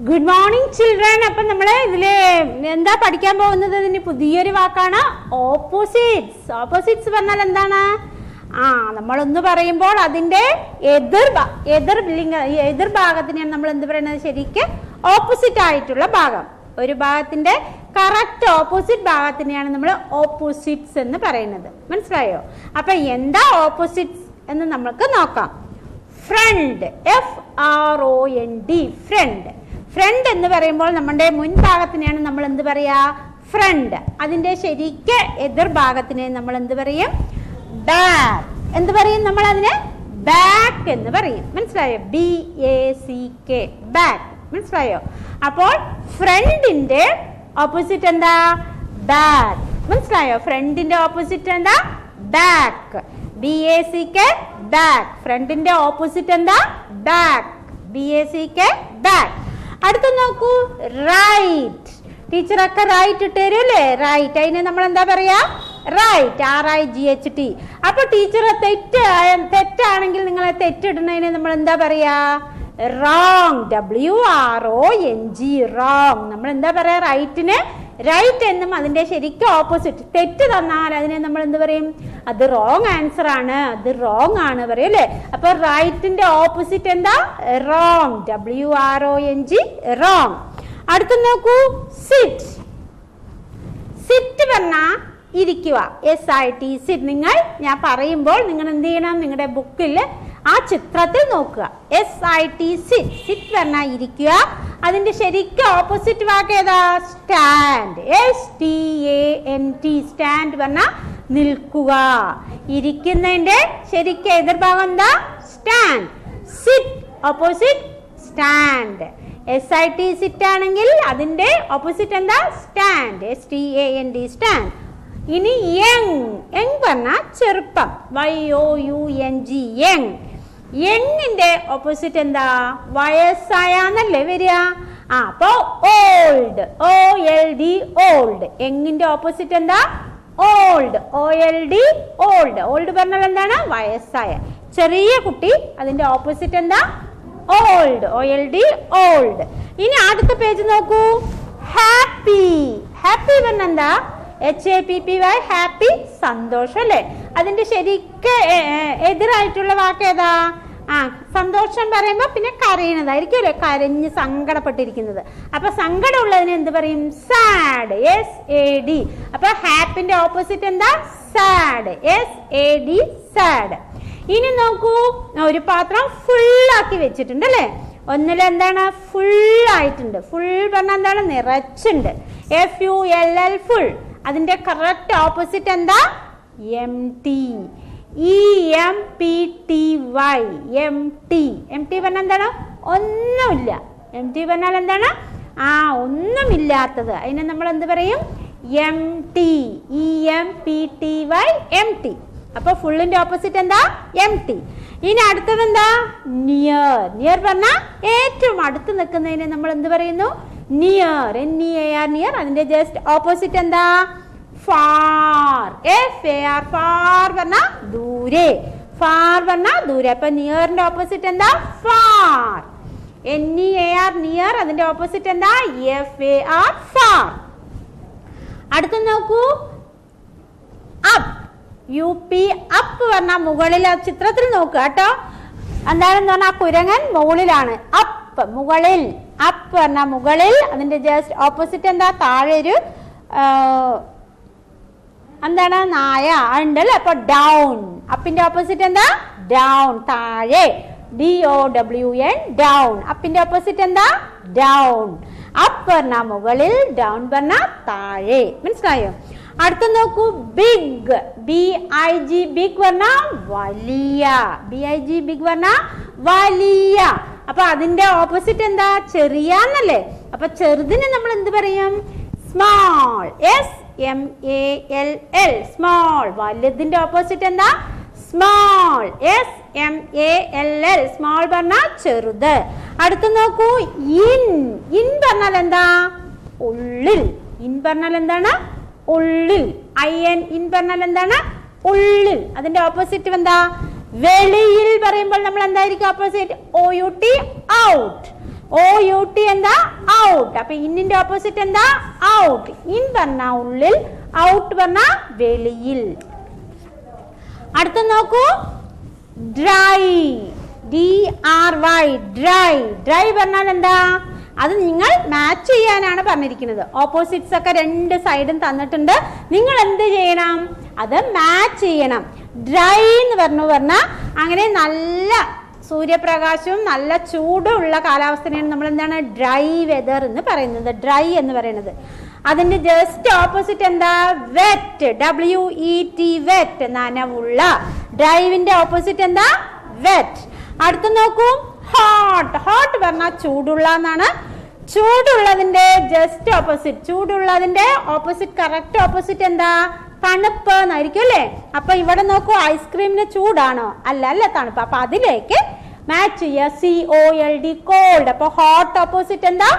Good morning children. അപ്പം നമ്മൾ ഇതില് എന്താ പഠിക്കാൻ പോകുന്നത്? ഇതിന് പുതിയൊരു വാക്കാണ് ഓപ്പോസിറ്റ്സ്. ഓപ്പോസിറ്റ്സ് പറഞ്ഞാൽ എന്താണ്? നമ്മളൊന്ന് പറയുമ്പോൾ അതിന്റെ എതിർ ഭാഗത്തിനെയാണ് നമ്മൾ എന്ത് പറയുന്നത്? ശരിക്ക് ഓപ്പോസിറ്റ് ആയിട്ടുള്ള ഭാഗം. ഒരു ഭാഗത്തിന്റെ കറക്റ്റ് ഓപ്പോസിറ്റ് ഭാഗത്തിനെയാണ് നമ്മൾ ഓപ്പോസിറ്റ്സ് എന്ന് പറയുന്നത്. മനസ്സിലായോ? അപ്പൊ എന്താ ഓപ്പോസിറ്റ്സ് എന്ന് നമുക്ക് നോക്കാം. Front, FROND, front. ഫ്രണ്ട് എന്ന് പറയുമ്പോൾ നമ്മുടെ മുൻഭാഗത്തിനെയാണ് നമ്മൾ എന്ത് പറയാ? ഫ്രണ്ട്. അതിന്റെ ശരിക്ക് എതിർഭാഗത്തിനെ നമ്മൾ എന്ത് പറയും? ബാക്ക്. എന്ത് പറയും നമ്മൾ അതിനെ? ബാക്ക് എന്ന് പറയും. മനസ്സിലായോ? BACK, back. മനസ്സിലായോ? അപ്പോൾ ഫ്രണ്ടിന്റെ ഓപ്പോസിറ്റ് എന്താ? ബാക്ക്. മനസ്സിലായോ? ഫ്രണ്ടിന്റെ ഓപ്പോസിറ്റ് എന്താ? ബാക്ക്. BACK, back. ഫ്രണ്ടിന്റെ ഓപ്പോസിറ്റ് എന്താ? ബാക്ക്. BACK, back. അടുത്ത നോക്കൂ, റൈറ്റ്. ടീച്ചറൊക്കെ റൈറ്റ് ഇട്ട് തരുമല്ലേ? റൈറ്റ്. അതിന് നമ്മൾ എന്താ പറയാ? റൈറ്റ്. RIGHT. അപ്പൊ ടീച്ചർ തെറ്റാണെങ്കിൽ നിങ്ങളെ തെറ്റിടുന്നതിന് നമ്മൾ എന്താ പറയാ? റോങ്. WRONG, wrong. നമ്മൾ എന്താ പറയാ? റൈറ്റിന് റൈറ്റ് എന്നും അതിന്റെ ശരിക്കും ഓപ്പോസിറ്റ് തെറ്റ് തന്നാൽ അതിനെ നമ്മൾ എന്ത് പറയും? അത് റോങ് ആൻസർ ആണ്, അത് റോങ് ആണ് പറയും അല്ലേ? അപ്പൊ റൈറ്റിന്റെ ഓപ്പോസിറ്റ് എന്താ? റോങ്. WRONG, wrong. അടുത്ത നോക്കൂ, സിറ്റ്. സിറ്റ് പറഞ്ഞാ ഇരിക്കുക. SIT, sit. നിങ്ങൾ ഞാൻ പറയുമ്പോൾ നിങ്ങൾ എന്ത് ചെയ്യണം? നിങ്ങളുടെ ബുക്കിൽ ആ ചിത്രത്തിൽ നോക്കുക. SIT, sit. സിറ്റ് പറഞ്ഞാ ഇരിക്കുക. അതിന്റെ ശരിക്കും ഓപ്പോസിറ്റ് വാക്ക് ഏതാ? സ്റ്റാൻഡ്. STAND, സ്റ്റാൻഡ് പറഞ്ഞാ നിൽക്കുക. ഇരിക്കുന്നതിന്റെ ശരിക്കും എതിർഭാഗം എന്താ? Stand. Sit opposite stand. SIT, sit ആണെങ്കിൽ അതിന്റെ ഓപ്പോസിറ്റ് എന്താ? സ്റ്റാൻഡ്. STAND, stand. ഇനി യങ്. യങ് പറഞ്ഞാ ചെറുപ്പം. YOUNG, young. യങ്ങിന്റെ ഓപ്പോസിറ്റ് എന്താ? വയസ്സായെന്നല്ലേ വരിക? അപ്പൊ ഓൾഡ്. OLD, old. യങ്ങിന്റെ ഓപ്പോസിറ്റ് എന്താ? ഓൾഡ്. OLD, old. ഓൾഡ് പറഞ്ഞാൽ എന്താണ്? വയസ്സായ. ചെറിയ കുട്ടി, അതിന്റെ ഓപ്പോസിറ്റ് എന്താ? ഓൾഡ്. OLD, old. ഇനി അടുത്ത പേജ് നോക്കൂ, ഹാപ്പി. ഹാപ്പി പറഞ്ഞ എന്താ? HAPPY, ഹാപ്പി, സന്തോഷം അല്ലേ? അതിന്റെ ശരിക്ക് എതിരായിട്ടുള്ള വാക്ക് ഏതാ? സന്തോഷം പറയുമ്പോ പിന്നെ കരയുന്നതായിരിക്കും അല്ലേ? കരഞ്ഞ് സങ്കടപ്പെട്ടിരിക്കുന്നത്. അപ്പൊ സങ്കടമുള്ളതിന് എന്ത് പറയും? സാഡ്. SAD. അപ്പൊ ഹാപ്പിന്റെ ഓപ്പോസിറ്റ് എന്താ? സാഡ്. SAD, sad. ഇനി നോക്കൂ, ഒരു പാത്രം ഫുള്ളാക്കി വെച്ചിട്ടുണ്ട് അല്ലേ? ഒന്നിലെന്താണ്? ഫുൾ ആയിട്ടുണ്ട്. ഫുൾ പറഞ്ഞാൽ എന്താണ്? നിറച്ചുണ്ട്. FULL, full. അതിന്റെ കറക്റ്റ് ഓപ്പോസിറ്റ് എന്താ? എംപ്റ്റി. EMPTY, empty. എംപ്റ്റി പറഞ്ഞാൽ എന്താണ്? ഒന്നുമില്ല. എംപ്റ്റി പറഞ്ഞാൽ എന്താണ്? ഒന്നുമില്ലാത്തത്. അതിനെ നമ്മൾ എന്ത് പറയും? എംപ്റ്റി. EMPTY, empty. അപ്പൊ ഫുള്ളിന്റെ ഓപ്പോസിറ്റ് എന്താ? എംപ്റ്റി. ഇനി അടുത്തത് എന്താ? നിയർ. നിയർ പറഞ്ഞാൽ ഏറ്റവും അടുത്ത് നിൽക്കുന്നതിനെ നമ്മൾ എന്ത് പറയുന്നു? നിയർ. NEAR, near. അതിന്റെ ജസ്റ്റ് ഓപ്പോസിറ്റ് എന്താ? ഫാർ. FAR, ഫാർ പറഞ്ഞാ ദൂരെ. ഫാർ പറഞ്ഞാ ദൂരെ. അപ്പൊ നിയറിന്റെ ഓപ്പോസിറ്റ് എന്താ? ഫാർ. NEAR, near. അതിന്റെ ഓപ്പോസിറ്റ് എന്താ? FAR, far. അടുത്ത നോക്കൂ, അപ്പ്. UP, അപ്പ് പറഞ്ഞാ മുകളിൽ. ചിത്രത്തിൽ നോക്കുക കേട്ടോ. എന്താണെന്ന് പറഞ്ഞാൽ കുരങ്ങൻ മുകളിലാണ്. അപ്പ്, മുകളിൽ. അപ്പ് പറഞ്ഞാ മുകളിൽ. അതിന്റെ ജസ്റ്റ് ഓപ്പോസിറ്റ് എന്താ? താഴെ ഒരു എന്താണ്? നായ ഉണ്ടല്ലോ. അപ്പൊ ഡൗൺ. അപ്പിന്റെ ഓപ്പോസിറ്റ് എന്താ? ഡൗൺ, താഴെ. DOWN, down. അപ്പിന്റെ ഓപ്പോസിറ്റ് എന്താ? ഡൗൺ. അപ്പ് പറഞ്ഞാ മുകളിൽ, ഡൗൺ പറഞ്ഞാ താഴെ. മനസ്സിലായോ? അടുത്ത നോക്കൂ, ബിഗ്. BIG, ബിഗ് പറഞ്ഞാ വലിയ. BIG, ബിഗ് പറഞ്ഞാ വലിയ. അപ്പൊ അതിന്റെ ഓപ്പോസിറ്റ് എന്താ? ചെറിയ എന്നല്ലേ? അപ്പൊ ചെറുതിന് നമ്മൾ എന്ത് പറയും? സ്മോൾ. SMALL, small. വലുതിന്റെ ഓപ്പോസിറ്റ് എന്താ? സ്മോൾ. SMALL, സ്മോൾ പറഞ്ഞാ ചെറുത്. അടുത്ത് നോക്കൂ, ഇൻ. ഇൻ പറഞ്ഞാൽ എന്താ? ഉള്ളിൽ. ഇൻ പറഞ്ഞാൽ എന്താണ്? ഉള്ളിൽ. IN, ഇൻ പറഞ്ഞാൽ എന്താണ്? ഉള്ളിൽ. അതിന്റെ ഓപ്പോസിറ്റ് എന്താ? വെളിയിൽ പറയുമ്പോൾ നമ്മൾ എന്തായിരിക്കും ഓപ്പോസിറ്റ്? OUT, out. OUT എന്താ? ഔട്ട്. അപ്പൊ ഇന്നിന്റെ ഓപ്പോസിറ്റ് എന്താ? ഔട്ട്. ഇൻ പറഞ്ഞ ഉള്ളിൽ, ഔട്ട് പറഞ്ഞ വെളിയിൽ. അടുത്ത നോക്കൂ, ഡ്രൈ. DRY, dry. ഡ്രൈ പറഞ്ഞാൽ എന്താ? അത് നിങ്ങൾ മാച്ച് ചെയ്യാനാണ് പറഞ്ഞിരിക്കുന്നത്. ഓപ്പോസിറ്റ്സ് ഒക്കെ രണ്ട് സൈഡും തന്നിട്ടുണ്ട്. നിങ്ങൾ എന്ത് ചെയ്യണം? അത് മാച്ച് ചെയ്യണം. ഡ്രൈ എന്ന് പറഞ്ഞാൽ അങ്ങനെ നല്ല സൂര്യപ്രകാശവും നല്ല ചൂടുള്ള കാലാവസ്ഥയാണ് നമ്മൾ എന്താണ് ഡ്രൈ വെതർ എന്ന് പറയുന്നത്. ഡ്രൈ എന്ന് പറയുന്നത്. അതിന്റെ ജസ്റ്റ് ഓപ്പോസിറ്റ് എന്താ? വെറ്റ്. WET, വെറ്റ്, നനവുള്ള. ഡ്രൈവിന്റെ ഓപ്പോസിറ്റ് എന്താ? വെറ്റ്. അടുത്ത നോക്കൂ, ഹോട്ട്. ഹോട്ട് പറഞ്ഞാൽ ചൂടുള്ള എന്നാണ്. ചൂടുള്ളതിന്റെ ജസ്റ്റ് ഓപ്പോസിറ്റ്, ചൂടുള്ളതിന്റെ ഓപ്പോസിറ്റ്, കറക്റ്റ് ഓപ്പോസിറ്റ് എന്താ? തണുപ്പ് എന്നായിരിക്കും അല്ലേ? അപ്പൊ ഇവിടെ നോക്കൂ, ഐസ്ക്രീമിന് ചൂടാണോ? അല്ല, അല്ല, തണുപ്പ്. അപ്പൊ അതിലേക്ക് മാച്ച് ചെയ്യുക. COLD, cold. അപ്പൊ ഹോട്ട് ഓപ്പോസിറ്റ് എന്താ?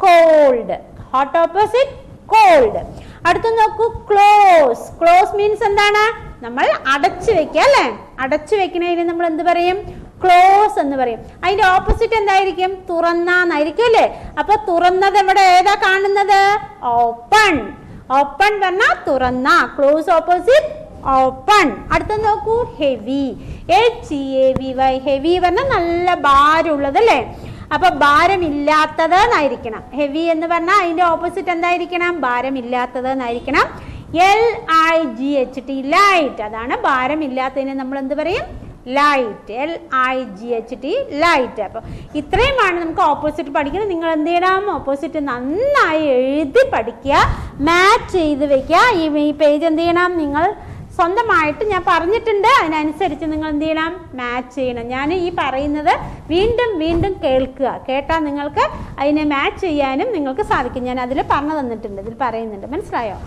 കോൾഡ്. Hot opposite cold. അടുത്ത നോക്കൂ, ക്ലോസ്. ക്ലോസ് മീൻസ് എന്താണ്? നമ്മൾ അടച്ചു വെക്കുക അല്ലേ? അടച്ചു വെക്കണതിന് നമ്മൾ എന്ത് പറയും? ക്ലോസ് എന്ന് പറയും. അതിന്റെ ഓപ്പോസിറ്റ് എന്തായിരിക്കും? തുറന്നായിരിക്കും അല്ലേ? അപ്പൊ തുറന്നത് ഇവിടെ ഏതാ കാണുന്നത്? ഓപ്പൺ. ഓപ്പൺ പറഞ്ഞാൽ തുറന്ന. Close opposite open. അടുത്ത നോക്കൂ, ഹെവി. HEAVY. ഹെവി പറഞ്ഞാൽ നല്ല ഭാരമുള്ളത് അല്ലേ? അപ്പൊ ഭാരമില്ലാത്തത് എന്നായിരിക്കണം. ഹെവി എന്ന് പറഞ്ഞാൽ അതിന്റെ ഓപ്പോസിറ്റ് എന്തായിരിക്കണം? ഭാരമില്ലാത്തത് എന്നായിരിക്കണം. LIGHT, light. അതാണ് ഭാരമില്ലാത്തതിന് നമ്മൾ എന്ത് പറയും? ലൈറ്റ്. LIGHT, light. അപ്പൊ ഇത്രയുമാണ് നമുക്ക് ഓപ്പോസിറ്റ് പഠിക്കുന്നത്. നിങ്ങൾ എന്ത് ചെയ്യണം? ഓപ്പോസിറ്റ് നന്നായി എഴുതി പഠിക്കുക, മാച്ച് ചെയ്ത് വെക്കുക. ഈ പേജ് എന്ത് ചെയ്യണം? നിങ്ങൾ സ്വന്തമായിട്ട് ഞാൻ പറഞ്ഞിട്ടുണ്ട്, അതിനനുസരിച്ച് നിങ്ങൾ എന്ത് ചെയ്യണം? മാച്ച് ചെയ്യണം. ഞാൻ ഈ പറയുന്നത് വീണ്ടും വീണ്ടും കേൾക്കുക. കേട്ടാൽ നിങ്ങൾക്ക് അതിനെ മാച്ച് ചെയ്യാനും നിങ്ങൾക്ക് സാധിക്കും. ഞാൻ അതിൽ പറഞ്ഞു തന്നിട്ടുണ്ട്, ഇതിൽ പറയുന്നുണ്ട്. മനസ്സിലായോ?